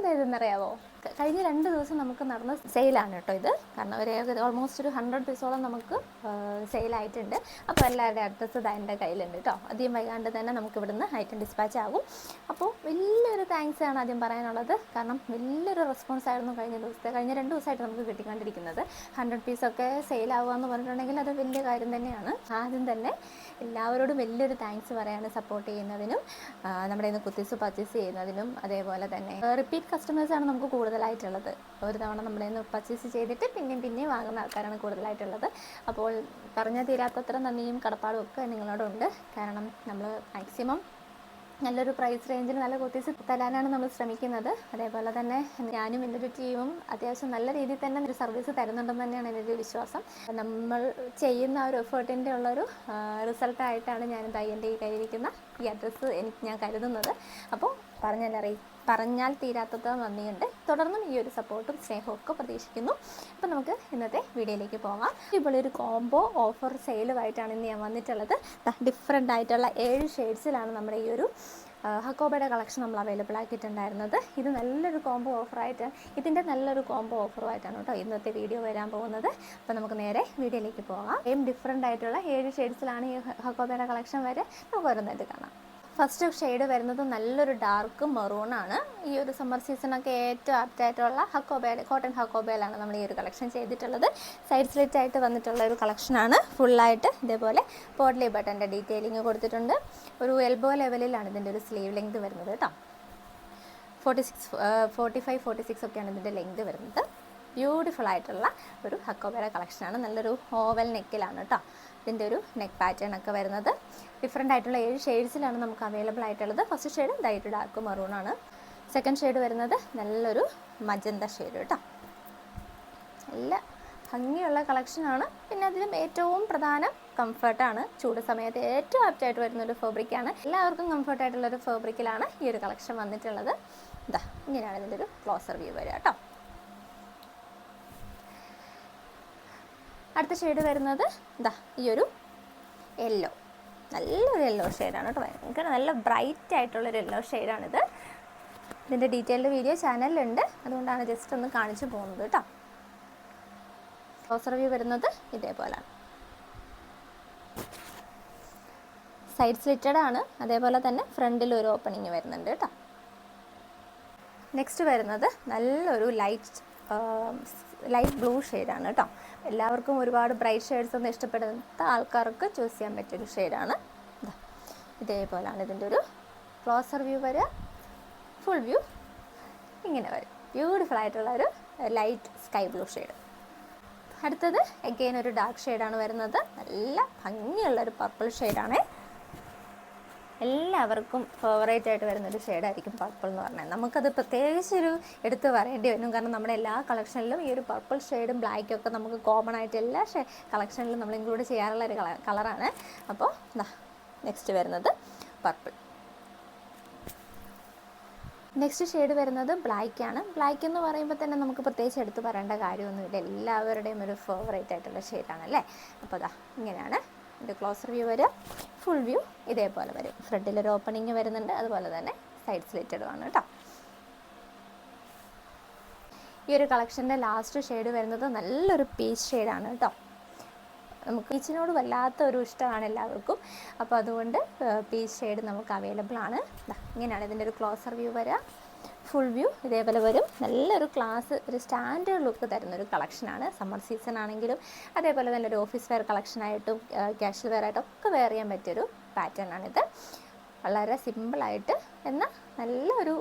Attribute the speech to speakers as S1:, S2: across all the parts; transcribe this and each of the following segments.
S1: ഇതെന്താ ഇതെന്നറിയാവോ? കഴിഞ്ഞ 2 ദിവസം നമുക്ക് നടന്ന സെയിലാണ് കേട്ടോ ഇത്. കാരണം ഒരു ഓൾമോസ്റ്റ് ഒരു 100 പീസോളം നമുക്ക് സെയിലായിട്ടുണ്ട്. അപ്പോൾ എല്ലാവരുടെ അഡ്രസ്സ് ഇത് എൻ്റെ കയ്യിലുണ്ട് കേട്ടോ. അധികം വൈകാണ്ട് തന്നെ നമുക്ക് ഇവിടുന്ന് ഐറ്റം ഡിസ്പാച്ച് ആകും. അപ്പോൾ വലിയൊരു താങ്ക്സ് ആണ് ആദ്യം പറയാനുള്ളത്. കാരണം വലിയൊരു റെസ്പോൺസ് ആയിരുന്നു കഴിഞ്ഞ 2 ദിവസമായിട്ട് നമുക്ക് കിട്ടിക്കൊണ്ടിരിക്കുന്നത്. 100 പീസൊക്കെ സെയിലാവുക എന്ന് പറഞ്ഞിട്ടുണ്ടെങ്കിൽ അത് വലിയ കാര്യം തന്നെയാണ്. ആദ്യം തന്നെ എല്ലാവരോടും വലിയൊരു താങ്ക്സ് പറയാണ്, സപ്പോർട്ട് ചെയ്യുന്നതിനും നമ്മുടെ ഇന്ന് കുത്തീസ് പർച്ചേസ് ചെയ്യുന്നതിനും. അതേപോലെ തന്നെ റിപ്പീറ്റ് കസ്റ്റമേഴ്സാണ് നമുക്ക് കൂടുതലായിട്ടുള്ളത്. ഒരു തവണ നമ്മുടെ ഇന്ന് പർച്ചേസ് ചെയ്തിട്ട് പിന്നെയും വാങ്ങുന്ന ആൾക്കാരാണ് കൂടുതലായിട്ടുള്ളത്. അപ്പോൾ പറഞ്ഞാൽ തീരാത്തത്ര നന്ദിയും കടപ്പാടും ഒക്കെ നിങ്ങളോടുണ്ട്. കാരണം നമ്മൾ മാക്സിമം നല്ലൊരു പ്രൈസ് റേഞ്ചിൽ നല്ല കുത്തീസ് തരാനാണ് നമ്മൾ ശ്രമിക്കുന്നത്. അതേപോലെ തന്നെ ഞാനും എൻ്റെ ഒരു ടീമും അത്യാവശ്യം നല്ല രീതിയിൽ തന്നെ ഒരു സർവീസ് തരുന്നുണ്ടെന്ന് തന്നെയാണ് എൻ്റെ ഒരു വിശ്വാസം. നമ്മൾ ചെയ്യുന്ന ഒരു എഫേർട്ടിൻ്റെ ഉള്ളൊരു റിസൾട്ടായിട്ടാണ് ഞാനിത് എൻ്റെ ഈ കയ്യിലിരിക്കുന്ന ഈ അഡ്രസ്സ് ഞാൻ കരുതുന്നത്. അപ്പോൾ പറഞ്ഞാൽ തീരാത്തത് നന്ദിയുണ്ട്. തുടർന്നും ഈ ഒരു സപ്പോർട്ടും സ്നേഹവും ഒക്കെ പ്രതീക്ഷിക്കുന്നു. അപ്പോൾ നമുക്ക് ഇന്നത്തെ വീഡിയോയിലേക്ക് പോകാം. ഇപ്പോൾ ഒരു കോംബോ ഓഫർ സെയിലുമായിട്ടാണ് ഇന്ന് ഞാൻ വന്നിട്ടുള്ളത്. ഡിഫറെൻ്റ് ആയിട്ടുള്ള 7 ഷെയ്ഡ്സിലാണ് നമ്മുടെ ഈ ഒരു ഹക്കോബയുടെ കളക്ഷൻ നമ്മൾ അവൈലബിൾ ആക്കിയിട്ടുണ്ടായിരുന്നത്. ഇത് നല്ലൊരു കോംബോ ഓഫറായിട്ട് നല്ലൊരു കോംബോ ഓഫറുമായിട്ടാണ് കേട്ടോ ഇന്നത്തെ വീഡിയോ വരാൻ പോകുന്നത്. അപ്പോൾ നമുക്ക് നേരെ വീഡിയോയിലേക്ക് പോകാം. ഡിഫറെൻ്റ് ആയിട്ടുള്ള 7 ഷെയ്ഡ്സിലാണ് ഈ ഹക്കോബയുടെ കളക്ഷൻ വരെ. നമുക്ക് ഓരോന്നായിട്ട് കാണാം. ഫസ്റ്റ് ഷെയ്ഡ് വരുന്നത് നല്ലൊരു ഡാർക്ക് മെറൂണാണ്. ഈ ഒരു സമ്മർ സീസണൊക്കെ ഏറ്റവും ആപ്റ്റായിട്ടുള്ള കോട്ടൺ ഹക്കോബയിലാണ് നമ്മൾ ഈ ഒരു കളക്ഷൻ ചെയ്തിട്ടുള്ളത്. സൈഡ് സ്ലിറ്റ് ആയിട്ട് വന്നിട്ടുള്ള ഒരു കളക്ഷനാണ്. ഫുള്ളായിട്ട് ഇതേപോലെ പോട്ട്ലി ബട്ടൻ്റെ ഡീറ്റെയിലിംഗ് കൊടുത്തിട്ടുണ്ട്. ഒരു എൽബോ ലെവലിലാണ് ഇതിൻ്റെ ഒരു സ്ലീവ് ലെങ്ത് വരുന്നത് കേട്ടോ. 45-46 ഒക്കെയാണ് ഇതിൻ്റെ ലെങ്ത് വരുന്നത്. ബ്യൂട്ടിഫുൾ ആയിട്ടുള്ള ഒരു ഹക്കോബയുടെ കളക്ഷനാണ്. നല്ലൊരു ഓവൽ നെക്കിലാണ് കേട്ടോ ഇതിൻ്റെ ഒരു നെക്ക് പാറ്റേൺ ഒക്കെ വരുന്നത്. ഡിഫറെൻ്റ് ആയിട്ടുള്ള 7 ഷെയ്ഡ്സിലാണ് നമുക്ക് അവൈലബിൾ ആയിട്ടുള്ളത്. ഫസ്റ്റ് ഷെയ്ഡ് ലൈറ്റ് ഡാർക്ക് മെറൂണാണ്. സെക്കൻഡ് ഷെയ്ഡ് വരുന്നത് നല്ലൊരു മജന്ത ഷെയ്ഡ് കേട്ടോ. നല്ല ഭംഗിയുള്ള കളക്ഷനാണ്. പിന്നെ അതിലും ഏറ്റവും പ്രധാനം കംഫർട്ടാണ്. ചൂട് സമയത്ത് ഏറ്റവും ആപ്റ്റായിട്ട് വരുന്നൊരു ഫാബ്രിക്കാണ്. എല്ലാവർക്കും കംഫർട്ടായിട്ടുള്ളൊരു ഫാബ്രിക്കിലാണ് ഈ ഒരു കളക്ഷൻ വന്നിട്ടുള്ളത്. ഇതാ ഇങ്ങനെയാണ് ഇതിൻ്റെ ഒരു ക്ലോസർ വ്യൂ വരിക കേട്ടോ. അടുത്ത ഷെയ്ഡ് വരുന്നത് ഇതാ ഈ ഒരു യെല്ലോ, നല്ലൊരു യെല്ലോ ഷെയ്ഡാണ് കേട്ടോ. ഭയങ്കര നല്ല ബ്രൈറ്റ് ആയിട്ടുള്ളൊരു യെല്ലോ ഷെയ്ഡാണിത്. ഇതിൻ്റെ ഡീറ്റെയിൽഡ് വീഡിയോ ചാനലിലുണ്ട്, അതുകൊണ്ടാണ് ജസ്റ്റ് ഒന്ന് കാണിച്ചു പോകുന്നത് കേട്ടോ. ക്ലോസർ വ്യൂ വരുന്നത് ഇതേപോലെയാണ്. സൈഡ് സ്ലിറ്റഡ് ആണ്. അതേപോലെ തന്നെ ഫ്രണ്ടിൽ ഒരു ഓപ്പണിങ് വരുന്നുണ്ട് കേട്ടോ. നെക്സ്റ്റ് വരുന്നത് നല്ലൊരു ലൈറ്റ് ബ്ലൂ ഷെയ്ഡാണ് കേട്ടോ. എല്ലാവർക്കും ഒരുപാട് ബ്രൈറ്റ് ഷെയ്ഡ്സ് ഒന്നും ഇഷ്ടപ്പെടുന്ന ആൾക്കാർക്ക് ചൂസ് ചെയ്യാൻ പറ്റിയൊരു ഷെയ്ഡാണ്. ഇതേപോലെയാണ് ഇതിൻ്റെ ഒരു ക്ലോസർ വ്യൂ വരിക. ഫുൾ വ്യൂ ഇങ്ങനെ വരും. ബ്യൂട്ടിഫുൾ ആയിട്ടുള്ള ഒരു ലൈറ്റ് സ്കൈ ബ്ലൂ ഷെയ്ഡ്. അടുത്തത് അഗെയിൻ ഒരു ഡാർക്ക് ഷെയ്ഡാണ് വരുന്നത്. നല്ല ഭംഗിയുള്ളൊരു പർപ്പിൾ ഷെയ്ഡാണ്. എല്ലാവർക്കും ഫേവറേറ്റ് ആയിട്ട് വരുന്നൊരു ഷെയ്ഡായിരിക്കും പർപ്പിൾ എന്ന് പറഞ്ഞാൽ. നമുക്കത് പ്രത്യേകിച്ചൊരു എടുത്ത് പറയേണ്ടി വരും. കാരണം നമ്മുടെ എല്ലാ കളക്ഷനിലും ഈ ഒരു പർപ്പിൾ ഷെയ്ഡും ബ്ലാക്കും ഒക്കെ നമുക്ക് കോമൺ ആയിട്ട് എല്ലാ കളക്ഷനിലും നമ്മൾ ഇൻക്ലൂഡ് ചെയ്യാറുള്ള ഒരു കളറാണ്. അപ്പോൾ നെക്സ്റ്റ് വരുന്നത് പർപ്പിൾ. നെക്സ്റ്റ് ഷെയ്ഡ് വരുന്നത് ബ്ലാക്കാണ്. ബ്ലാക്ക് എന്ന് പറയുമ്പോൾ തന്നെ നമുക്ക് പ്രത്യേകിച്ച് എടുത്ത് പറയേണ്ട കാര്യമൊന്നുമില്ല. എല്ലാവരുടെയും ഒരു ഫേവറേറ്റ് ആയിട്ടുള്ള ഷെയ്ഡാണല്ലേ. അപ്പോൾ ഇങ്ങനെയാണ് ഇതിൻ്റെ ക്ലോസർ വ്യൂ വരും. ഫുൾ വ്യൂ ഇതേപോലെ വരും. ഫ്രണ്ടിലൊരു ഓപ്പണിങ് വരുന്നുണ്ട്. അതുപോലെ തന്നെ സൈഡ് സ്ലിറ്റഡുമാണ് കേട്ടോ. ഈ ഒരു കളക്ഷൻ്റെ ലാസ്റ്റ് ഷെയ്ഡ് വരുന്നത് നല്ലൊരു പീച്ച് ഷെയ്ഡാണ് കേട്ടോ. നമുക്ക് പീച്ചിനോട് വല്ലാത്ത ഒരു ഇഷ്ടമാണ് എല്ലാവർക്കും. അപ്പോൾ അതുകൊണ്ട് പീച്ച് ഷെയ്ഡ് നമുക്ക് അവൈലബിൾ ആണ്. ഇങ്ങനെയാണ് ഇതിൻ്റെ ഒരു ക്ലോസർ വ്യൂ വരിക. ഫുൾ വ്യൂ ഇതേപോലെ വരും. നല്ലൊരു ഒരു സ്റ്റാൻഡേർഡ് ലുക്ക് തരുന്നൊരു കളക്ഷനാണ്. സമ്മർ സീസൺ ആണെങ്കിലും അതേപോലെ തന്നെ ഒരു ഓഫീസ് വെയർ കളക്ഷനായിട്ടും കാഷ്വൽ വെയർ ആയിട്ടും ഒക്കെ വെയർ ചെയ്യാൻ പറ്റിയൊരു പാറ്റേൺ ആണിത്. വളരെ സിമ്പിളായിട്ട് എന്നാൽ നല്ലൊരു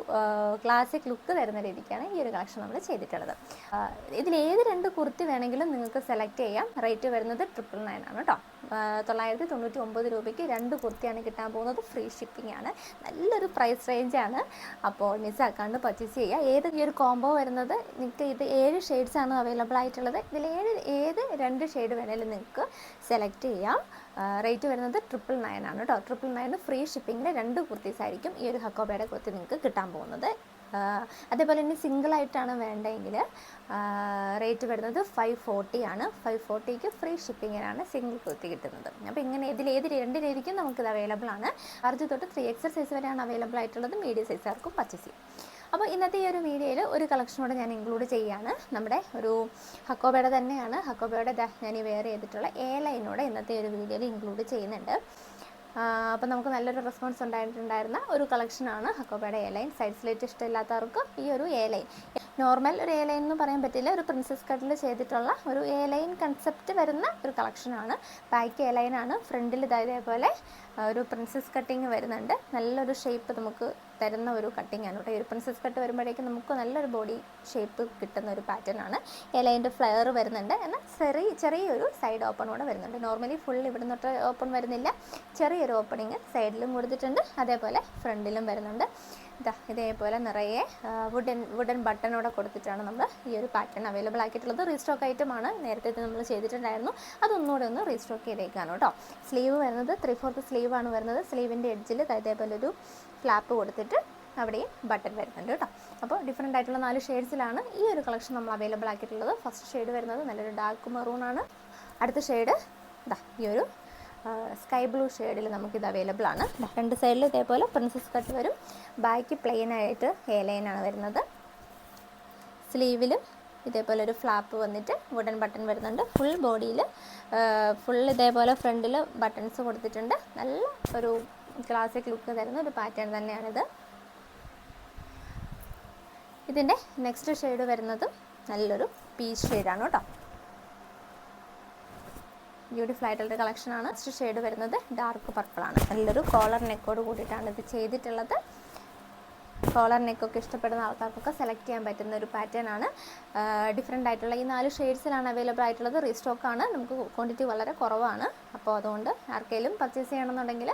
S1: ക്ലാസിക് ലുക്ക് തരുന്ന രീതിക്കാണ് ഈ ഒരു കളക്ഷൻ നമ്മൾ ചെയ്തിട്ടുള്ളത്. ഇതിലേത് 2 കുർത്തി വേണമെങ്കിലും നിങ്ങൾക്ക് സെലക്ട് ചെയ്യാം. റേറ്റ് വരുന്നത് 999 ആണ് കേട്ടോ. 999 രൂപയ്ക്ക് 2 കുർത്തിയാണ് കിട്ടാൻ പോകുന്നത്. ഫ്രീ ഷിപ്പിംഗ് ആണ്. നല്ലൊരു പ്രൈസ് റേഞ്ചാണ്. അപ്പോൾ മിസ്സാക്കാണ്ട് പർച്ചേസ് ചെയ്യുക. ഈ ഒരു കോംബോ വരുന്നത് നിങ്ങൾക്ക് ഇത് 7 ഷെയ്ഡ്സാണ് അവൈലബിൾ ആയിട്ടുള്ളത്. ഇതിൽ ഏത് 2 ഷെയ്ഡ് വേണമെങ്കിലും നിങ്ങൾക്ക് സെലക്ട് ചെയ്യാം. റേറ്റ് വരുന്നത് 999 ആണ് കേട്ടോ. 999 ഫ്രീ ഷിപ്പിങ്ങിൽ 2 കുർത്തീസ് ആയിരിക്കും ഈ ഒരു ഹക്കോബയുടെ കുർത്തി നിങ്ങൾക്ക് കിട്ടാൻ പോകുന്നത്. അതേപോലെ തന്നെ സിംഗിളായിട്ടാണ് വേണ്ടതെങ്കിൽ റേറ്റ് വരുന്നത് 540 ആണ്. 540ക്ക് ഫ്രീ ഷിപ്പിങ്ങിനാണ് സിംഗിൾ കുർത്തി കിട്ടുന്നത്. അപ്പോൾ ഇങ്ങനെ ഏത് 2 രീതിക്കും നമുക്കിത് അവൈലബിൾ ആണ്. 4 തൊട്ട് 3XL സൈസ് വരെയാണ് അവൈലബിൾ ആയിട്ടുള്ളത്. മീഡിയം സൈസുകാർക്കും പർച്ചേസ് ചെയ്യും. അപ്പോൾ ഇന്നത്തെ ഈ ഒരു വീഡിയോയിൽ ഒരു കളക്ഷനോടെ ഞാൻ ഇൻക്ലൂഡ് ചെയ്യുകയാണ്. നമ്മുടെ ഒരു ഹക്കോബയുടെ തന്നെയാണ്. ഹക്കോബയുടെ ഞാൻ വെയർ ചെയ്തിട്ടുള്ള എ ലൈനോടെ ഇന്നത്തെ ഒരു വീഡിയോയിൽ ഇൻക്ലൂഡ് ചെയ്യുന്നുണ്ട്. അപ്പോൾ നമുക്ക് നല്ലൊരു റെസ്പോൺസ് ഉണ്ടായിട്ടുണ്ടായിരുന്ന ഒരു കളക്ഷനാണ് ഹക്കോബയുടെ എ ലൈൻ. സൈഡ് സ്ലിറ്റ് ഇഷ്ടമില്ലാത്തവർക്ക് ഈ ഒരു എ ലൈൻ, നോർമൽ ഒരു എ ലൈൻ എന്ന് പറയാൻ പറ്റില്ല, ഒരു പ്രിൻസസ് കട്ടിൽ ചെയ്തിട്ടുള്ള ഒരു എ ലൈൻ കൺസെപ്റ്റ് വരുന്ന ഒരു കളക്ഷനാണ്. ബാക്ക് എ ലൈനാണ്, ഫ്രണ്ടിൽ ഇതേപോലെ ഒരു പ്രിൻസസ് കട്ടിങ് വരുന്നുണ്ട്. നല്ലൊരു ഷേപ്പ് നമുക്ക് തരുന്ന ഒരു കട്ടിങ് ആണ് കേട്ടോ. ഈ ഒരു പ്രിൻസസ് കട്ട് വരുമ്പോഴേക്കും നമുക്ക് നല്ലൊരു ബോഡി ഷേപ്പ് കിട്ടുന്ന ഒരു പാറ്റേൺ ആണ്. എ ലൈൻ്റെ ഫ്ലെയർ വരുന്നുണ്ട്, എന്നാൽ ചെറിയൊരു സൈഡ് ഓപ്പൺ കൂടെ വരുന്നുണ്ട്. നോർമലി ഫുൾ ഇവിടെ നിന്നിട്ട് ഓപ്പൺ വരുന്നില്ല, ചെറിയൊരു ഓപ്പണിങ് സൈഡിലും കൊടുത്തിട്ടുണ്ട്, അതേപോലെ ഫ്രണ്ടിലും വരുന്നുണ്ട്. ഇതേപോലെ നിറയെ വുഡൻ ബട്ടണോടെ കൊടുത്തിട്ടാണ് നമ്മൾ ഈ ഒരു പാറ്റേൺ അവൈലബിൾ ആക്കിയിട്ടുള്ളത്. റീസ്റ്റോക്ക് ഐറ്റമാണ്, നേരത്തെ നമ്മൾ ചെയ്തിട്ടുണ്ടായിരുന്നു, അതൊന്നുകൂടെ ഒന്ന് റീസ്റ്റോക്ക് ചെയ്തേക്കാണ് കേട്ടോ. സ്ലീവ് വരുന്നത് 3/4 സ്ലീവാണ് വരുന്നത്. സ്ലീവിൻ്റെ എഡ്ജിൽ ഇതേപോലെ ഒരു ഫ്ലാപ്പ് കൊടുത്തിട്ട് അവിടെയും ബട്ടൺ വരുന്നുണ്ട് കേട്ടോ. അപ്പോൾ ഡിഫറെൻ്റ് ആയിട്ടുള്ള 4 ഷെയ്ഡ്സിലാണ് ഈ ഒരു കളക്ഷൻ നമ്മൾ അവൈലബിൾ ആക്കിയിട്ടുള്ളത്. ഫസ്റ്റ് ഷെയ്ഡ് വരുന്നത് നല്ലൊരു ഡാർക്ക് മെറൂണാണ്. അടുത്ത ഷെയ്ഡ് ഈ ഒരു സ്കൈ ബ്ലൂ ഷെയ്ഡിൽ നമുക്കിത് അവൈലബിൾ ആണ്. രണ്ട് സൈഡിൽ ഇതേപോലെ പ്രിൻസസ് കട്ട് വരും. ബാക്ക് പ്ലെയിൻ ആയിട്ട് എ ലൈനാണ് വരുന്നത്. സ്ലീവിലും ഇതേപോലെ ഒരു ഫ്ലാപ്പ് വന്നിട്ട് വുഡൻ ബട്ടൺ വരുന്നുണ്ട്. ഫുൾ ബോഡിയിൽ ഫുൾ ഇതേപോലെ ഫ്രണ്ടിൽ ബട്ടൺസ് കൊടുത്തിട്ടുണ്ട്. നല്ല ഒരു ക്ലാസിക് ലുക്ക് തരുന്ന ഒരു പാറ്റേൺ തന്നെയാണിത്. ഇതിൻ്റെ നെക്സ്റ്റ് ഷെയ്ഡ് വരുന്നത് നല്ലൊരു പീച്ച് ഷെയ്ഡാണ് കേട്ടോ. ബ്യൂട്ടിഫുൾ ആയിട്ടുള്ളൊരു കളക്ഷനാണ്. നെക്സ്റ്റ് ഷെയ്ഡ് വരുന്നത് ഡാർക്ക് പർപ്പിളാണ്. നല്ലൊരു കോളർ നെക്കോട് കൂടിയിട്ടാണ് ഇത് ചെയ്തിട്ടുള്ളത്. കോളർ നെക്കൊക്കെ ഇഷ്ടപ്പെടുന്ന ആൾക്കാർക്കൊക്കെ സെലക്ട് ചെയ്യാൻ പറ്റുന്ന ഒരു പാറ്റേൺ ആണ്. ഡിഫറെൻ്റ് ആയിട്ടുള്ള ഈ 4 ഷെയ്ഡ്സിലാണ് അവൈലബിൾ ആയിട്ടുള്ളത്. റീസ്റ്റോക്കാണ്, നമുക്ക് ക്വാണ്ടിറ്റി വളരെ കുറവാണ്. അപ്പോൾ അതുകൊണ്ട് ആർക്കെങ്കിലും പർച്ചേസ് ചെയ്യണമെന്നുണ്ടെങ്കിൽ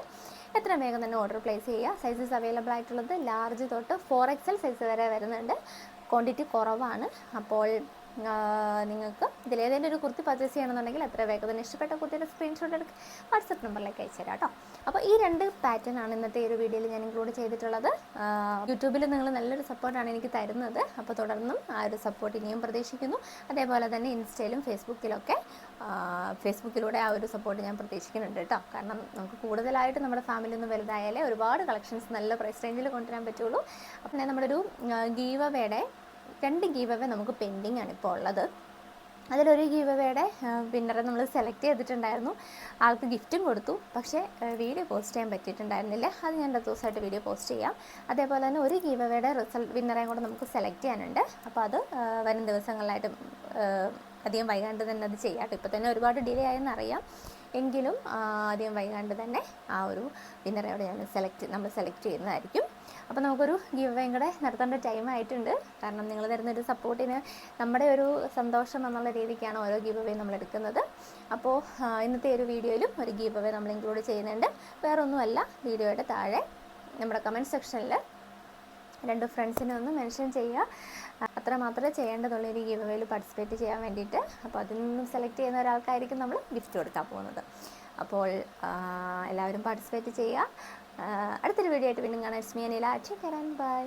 S1: എത്ര വേഗം തന്നെ ഓർഡർ പ്ലേസ് ചെയ്യുക. സൈസസ് അവൈലബിൾ ആയിട്ടുള്ളത് ലാർജ് തൊട്ട് 4XL സൈസ് വരെ വരുന്നുണ്ട്. ക്വാണ്ടിറ്റി കുറവാണ്. അപ്പോൾ നിങ്ങൾക്ക് ഇതിലേതെങ്കിലും ഒരു കുർത്തി പർച്ചേസ് ചെയ്യണമെന്നുണ്ടെങ്കിൽ എത്ര വേഗം തന്നെ ഇഷ്ടപ്പെട്ട കുർത്തിയുടെ സ്ക്രീൻഷോട്ട് എടുക്കുക, വാട്സപ്പ് നമ്പറിലേക്ക് അയച്ചു തരാം കേട്ടോ. അപ്പോൾ ഈ 2 പാറ്റേൺ ആണ് ഇന്നത്തെ ഈ ഒരു വീഡിയോയിൽ ഞാൻ ഇൻക്ലൂഡ് ചെയ്തിട്ടുള്ളത്. യൂട്യൂബിൽ നിങ്ങൾ നല്ലൊരു സപ്പോർട്ടാണ് എനിക്ക് തരുന്നത്. അപ്പോൾ തുടർന്നും ആ ഒരു സപ്പോർട്ട് ഇനിയും പ്രതീക്ഷിക്കുന്നു. അതേപോലെ തന്നെ ഇൻസ്റ്റയിലും ഫേസ്ബുക്കിലൂടെ ആ ഒരു സപ്പോർട്ട് ഞാൻ പ്രതീക്ഷിക്കുന്നുണ്ട് കേട്ടോ. കാരണം നമുക്ക് കൂടുതലായിട്ട് നമ്മുടെ ഫാമിലി ഒന്ന് വലുതായാലേ ഒരുപാട് കളക്ഷൻസ് നല്ല പ്രൈസ് റേഞ്ചിൽ കൊണ്ടുവരാൻ പറ്റുള്ളൂ. അപ്പോൾ നമ്മുടെ ഒരു ഗീവ് അവേയുടെ 2 ഗീവ് അവേ നമുക്ക് പെൻഡിങ് ആണ് ഇപ്പോൾ ഉള്ളത്. അതിലൊരു ഗീവ് അവേയുടെ വിന്നറെ നമ്മൾ സെലക്ട് ചെയ്തിട്ടുണ്ടായിരുന്നു. ആൾക്ക് ഗിഫ്റ്റും കൊടുത്തു, പക്ഷേ വീഡിയോ പോസ്റ്റ് ചെയ്യാൻ പറ്റിയിട്ടുണ്ടായിരുന്നില്ല. അത് ഞാൻ 2 ദിവസമായിട്ട് വീഡിയോ പോസ്റ്റ് ചെയ്യാം. അതേപോലെ തന്നെ ഒരു ഗീവ് അവേയുടെ വിന്നറേയും കൂടെ നമുക്ക് സെലക്ട് ചെയ്യാനുണ്ട്. അപ്പോൾ അത് വരും ദിവസങ്ങളിലായിട്ട് അധികം വൈകാണ്ട് തന്നെ അത് ചെയ്യാം കേട്ടോ. ഇപ്പോൾ തന്നെ ഒരുപാട് ഡിലേ ആയെന്ന് അറിയാം, എങ്കിലും അധികം വൈകാണ്ട് തന്നെ ആ ഒരു വിന്നറയോടെ നമ്മൾ സെലക്ട് ചെയ്യുന്നതായിരിക്കും. അപ്പോൾ നമുക്കൊരു ഗീവ് അവേയും കൂടെ നടത്തേണ്ട ടൈം ആയിട്ടുണ്ട്. കാരണം നിങ്ങൾ തരുന്നൊരു സപ്പോർട്ടിന് നമ്മുടെ ഒരു സന്തോഷം എന്നുള്ള രീതിക്കാണ് ഓരോ ഗീവ് അവേയും നമ്മൾ എടുക്കുന്നത്. അപ്പോൾ ഇന്നത്തെ ഒരു വീഡിയോയിലും ഒരു ഗീവ് അവേ നമ്മൾ ഇൻക്ലൂഡ് ചെയ്യുന്നുണ്ട്. വേറൊന്നുമല്ല, വീഡിയോയുടെ താഴെ നമ്മുടെ കമൻറ്റ് സെക്ഷനിൽ 2 ഫ്രണ്ട്സിനെ ഒന്ന് മെൻഷൻ ചെയ്യുക. അത്ര മാത്രമേ ചെയ്യേണ്ടതുള്ളൂ ഈ ഗീവ് അവേയിൽ പാർട്ടിസിപ്പേറ്റ് ചെയ്യാൻ വേണ്ടിയിട്ട്. അപ്പോൾ അതിൽ നിന്നും സെലക്ട് ചെയ്യുന്ന ഒരാൾക്കായിരിക്കും നമ്മൾ ഗിഫ്റ്റ് കൊടുക്കാൻ പോകുന്നത്. അപ്പോൾ എല്ലാവരും പാർട്ടിസിപ്പേറ്റ് ചെയ്യുക. അടുത്തൊരു വീഡിയോ ആയിട്ട് വീണ്ടും കാണാം. It's me Anila. Take care and by.